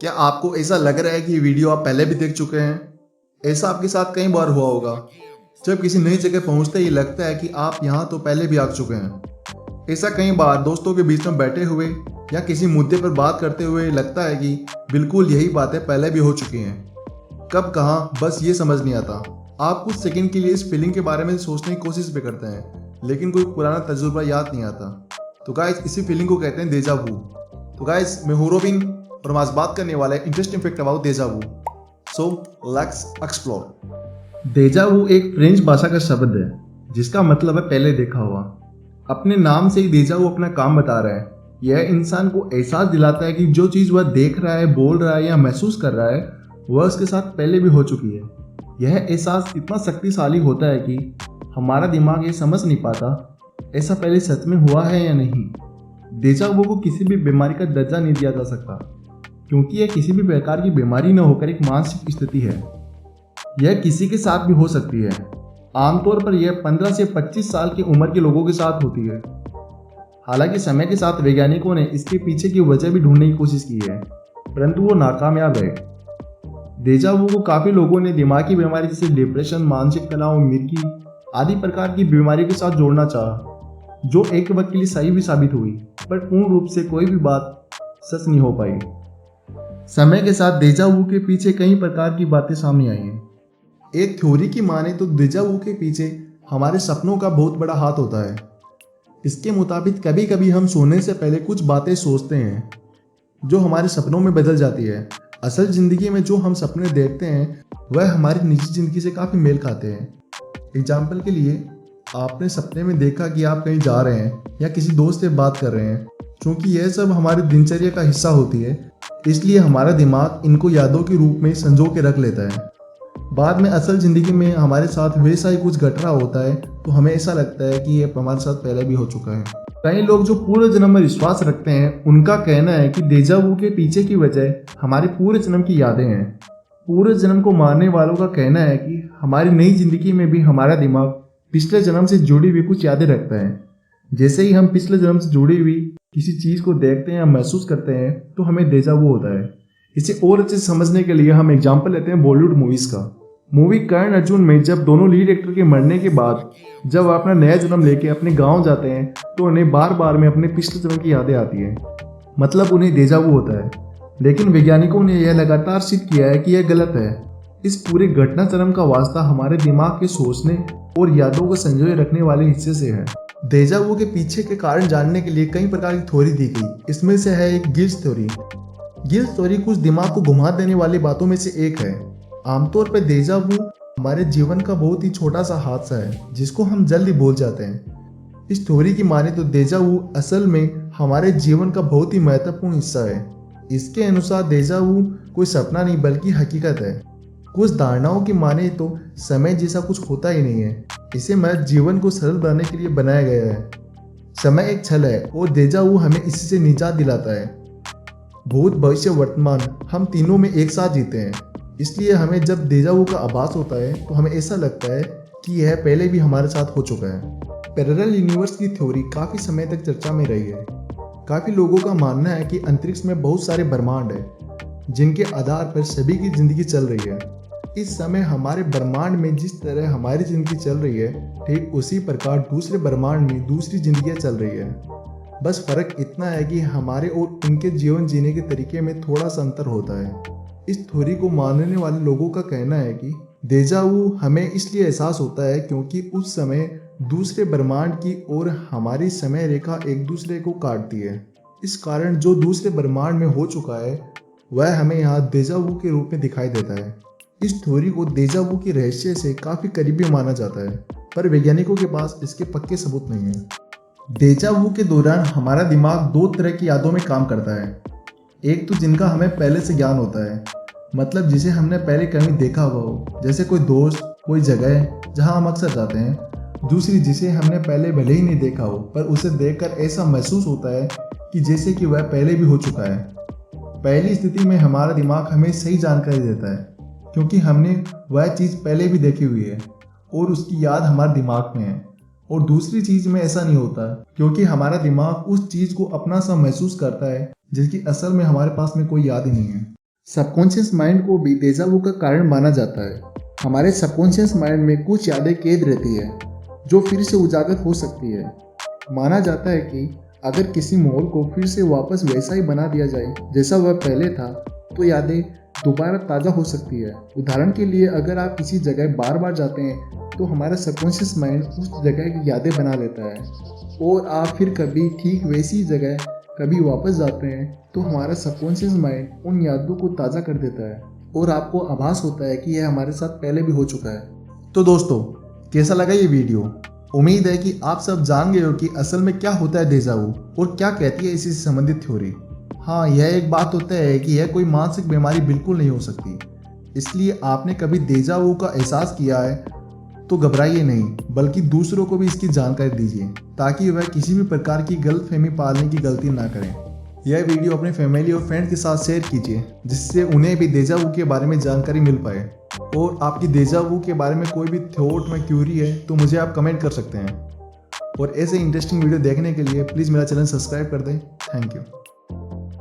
क्या आपको ऐसा लग रहा है कि ये वीडियो आप पहले भी देख चुके हैं? ऐसा आपके साथ कई बार हुआ होगा। जब किसी नई जगह पहुंचते ही लगता है कि आप यहाँ तो पहले भी आ चुके हैं। ऐसा कई बार दोस्तों के बीच में बैठे हुए या किसी मुद्दे पर बात करते हुए लगता है कि बिल्कुल यही बातें पहले भी हो चुकी हैं। कब कहाँ बस ये समझ नहीं आता। आप कुछ सेकंड के लिए इस फीलिंग के बारे में सोचने की कोशिश भी करते हैं, लेकिन कोई पुराना तजुर्बा याद नहीं आता। तो गाइस, इसी फीलिंग को कहते हैं डेजा वू। तो गाइस, मैं हूं रोबिन और हम आज बात करने वाले हैं interesting fact about deja vu. So let's explore. Deja vu एक फ्रेंच भाषा का शब्द है जिसका मतलब है पहले देखा हुआ। अपने नाम से ही डेजा वू अपना काम बता रहा है। यह इंसान को एहसास दिलाता है कि जो चीज़ वह देख रहा है, बोल रहा है या महसूस कर रहा है वह उसके साथ पहले भी हो चुकी है। यह एहसास इतना शक्तिशाली होता है कि हमारा दिमाग ये समझ नहीं पाता ऐसा पहले सच में हुआ है या नहीं। डेजा वू को किसी भी बीमारी का दर्जा नहीं दिया जा सकता, क्योंकि यह किसी भी प्रकार की बीमारी न होकर एक मानसिक स्थिति है। यह किसी के साथ भी हो सकती है। आमतौर पर यह 15 से 25 साल की उम्र के लोगों के साथ होती है। हालांकि समय के साथ वैज्ञानिकों ने इसके पीछे की वजह भी ढूंढने की कोशिश की है, परंतु वो नाकामयाब रहे। डेजा वू को काफ़ी लोगों ने दिमागी बीमारी जैसे डिप्रेशन, मानसिक तनाव, मिर्गी आदि प्रकार की बीमारियों के साथ जोड़ना चाहा, जो एक वक्त के लिए सही भी साबित हुई, पर पूर्ण रूप से कोई भी बात सच नहीं हो पाई। समय के साथ डेजा वू के पीछे कई प्रकार की बातें सामने आई हैं। एक थ्योरी की माने तो डेजा वू के पीछे हमारे सपनों का बहुत बड़ा हाथ होता है। इसके मुताबिक कभी कभी हम सोने से पहले कुछ बातें सोचते हैं जो हमारे सपनों में बदल जाती है। असल ज़िंदगी में जो हम सपने देखते हैं वह हमारी निजी ज़िंदगी से काफ़ी मेल खाते हैं। एग्जाम्पल के लिए, आपने सपने में देखा कि आप कहीं जा रहे हैं या किसी दोस्त से बात कर रहे हैं। क्योंकि यह सब हमारी दिनचर्या का हिस्सा होती है, इसलिए हमारा दिमाग इनको यादों के रूप में संजो के रख लेता है। बाद में असल ज़िंदगी में हमारे साथ वैसा ही कुछ घट रहा होता है तो हमें ऐसा लगता है कि यह हमारे साथ पहले भी हो चुका है। कई लोग जो पूरे जन्म में विश्वास रखते हैं उनका कहना है कि डेजा वू के पीछे की वजह हमारे पूरे जन्म की यादें हैं। पूरे जन्म को मानने वालों का कहना है कि हमारी नई जिंदगी में भी हमारा दिमाग पिछले जन्म से जुड़ी हुई कुछ यादें रखता है। जैसे ही हम पिछले जन्म से जुड़ी हुई किसी चीज़ को देखते हैं या महसूस करते हैं तो हमें डेजा वू होता है। इसे और अच्छे से समझने के लिए हम एग्जाम्पल लेते हैं बॉलीवुड मूवीज़ का। मूवी कर्ण अर्जुन में जब दोनों लीड एक्टर के मरने के बाद जब वह अपना नया जन्म लेके अपने गांव जाते हैं तो उन्हें बार बार में अपने पिछले जन्म की यादें आती हैं। मतलब उन्हें डेजा वू होता है। लेकिन वैज्ञानिकों ने यह लगातार सिद्ध किया है कि यह गलत है। इस पूरे घटनाक्रम का वास्ता हमारे दिमाग के सोचने और यादों को संजोए रखने वाले हिस्से से है। डेजा वू के पीछे के कारण जानने के लिए कई प्रकार की थ्योरी दी गई। इसमें से है एक गिल्स थ्योरी। गिल्स थ्योरी कुछ दिमाग को घुमा देने वाली बातों में से एक है। आमतौर पर डेजा वू हमारे जीवन का बहुत ही छोटा सा हादसा है जिसको हम जल्दी भूल जाते हैं। इस थ्योरी की माने तो डेजा वू असल में हमारे जीवन का बहुत ही महत्वपूर्ण हिस्सा है। इसके अनुसार डेजा वू कोई सपना नहीं बल्कि हकीकत है। कुछ धारणाओं की माने तो समय जैसा कुछ होता ही नहीं है। इसे महज जीवन को सरल बनाने के लिए बनाया गया है। समय एक छल है और डेजा वू हमें इसी से निजात दिलाता है। भूत, भविष्य, वर्तमान हम तीनों में एक साथ जीते हैं। इसलिए हमें जब डेजा वू का आभास होता है तो हमें ऐसा लगता है कि यह पहले भी हमारे साथ हो चुका है। पैरेलल यूनिवर्स की थ्योरी काफ़ी समय तक चर्चा में रही है। काफ़ी लोगों का मानना है कि अंतरिक्ष में बहुत सारे ब्रह्मांड हैं जिनके आधार पर सभी की ज़िंदगी चल रही है। इस समय हमारे ब्रह्मांड में जिस तरह हमारी ज़िंदगी चल रही है, ठीक उसी प्रकार दूसरे ब्रह्मांड में दूसरी जिंदगियाँ चल रही है। बस फ़र्क इतना है कि हमारे और उनके जीवन जीने के तरीके में थोड़ा सा अंतर होता है। इस थ्योरी को मानने वाले लोगों का कहना है कि डेजा वू हमें इसलिए एहसास होता है क्योंकि उस समय दूसरे ब्रह्मांड की और हमारी समय रेखा एक दूसरे को काटती है। इस कारण जो दूसरे ब्रह्मांड में हो चुका है वह हमें यहाँ डेजा वू के रूप में दिखाई देता है। इस थ्योरी को डेजा वू के रहस्य से काफ़ी करीबी माना जाता है, पर वैज्ञानिकों के पास इसके पक्के सबूत नहीं है। डेजा वू के दौरान हमारा दिमाग दो तरह की यादों में काम करता है। एक तो जिनका हमें पहले से ज्ञान होता है, मतलब जिसे हमने पहले कहीं देखा हुआ हो, जैसे कोई दोस्त, कोई जगह जहां हम अक्सर जाते हैं। दूसरी जिसे हमने पहले भले ही नहीं देखा हो पर उसे देखकर ऐसा महसूस होता है कि जैसे कि वह पहले भी हो चुका है। पहली स्थिति में हमारा दिमाग हमें सही जानकारी देता है क्योंकि हमने वह चीज़ पहले भी देखी हुई है और उसकी याद हमारे दिमाग में है। और दूसरी चीज़ में ऐसा नहीं होता क्योंकि हमारा दिमाग उस चीज़ को अपना सा महसूस करता है जिसकी असल में हमारे पास में कोई याद ही नहीं है। सबकॉन्शियस माइंड को भी डेजा वू का कारण माना जाता है। हमारे सबकॉन्शियस माइंड में कुछ यादें कैद रहती है जो फिर से उजागर हो सकती है। माना जाता है कि अगर किसी माहौल को फिर से वापस वैसा ही बना दिया जाए जैसा वह पहले था तो यादें दोबारा ताज़ा हो सकती है। उदाहरण के लिए अगर आप किसी जगह बार बार जाते हैं तो हमारा सबकॉन्शियस माइंड उस जगह की यादें बना लेता है, और आप फिर कभी ठीक वैसी जगह कभी वापस जाते हैं तो हमारा सबकॉन्शियस माइंड उन यादों को ताज़ा कर देता है और आपको आभास होता है कि यह हमारे साथ पहले भी हो चुका है। तो दोस्तों, कैसा लगा ये वीडियो? उम्मीद है कि आप सब जान गए हो कि असल में क्या होता है डेजा वू और क्या कहती है इसी से संबंधित थ्योरी। हाँ, यह एक बात होता है कि यह कोई मानसिक बीमारी बिल्कुल नहीं हो सकती। इसलिए आपने कभी डेजा वू का एहसास किया है तो घबराइए नहीं, बल्कि दूसरों को भी इसकी जानकारी दीजिए ताकि वह किसी भी प्रकार की गलतफहमी पालने की गलती ना करें। यह वीडियो अपने फैमिली और फ्रेंड के साथ शेयर कीजिए जिससे उन्हें भी डेजा वू के बारे में जानकारी मिल पाए। और आपकी डेजा वू के बारे में कोई भी थॉट में क्यूरी है तो मुझे आप कमेंट कर सकते हैं। और ऐसे इंटरेस्टिंग वीडियो देखने के लिए प्लीज़ मेरा चैनल सब्सक्राइब कर दें। Thank you.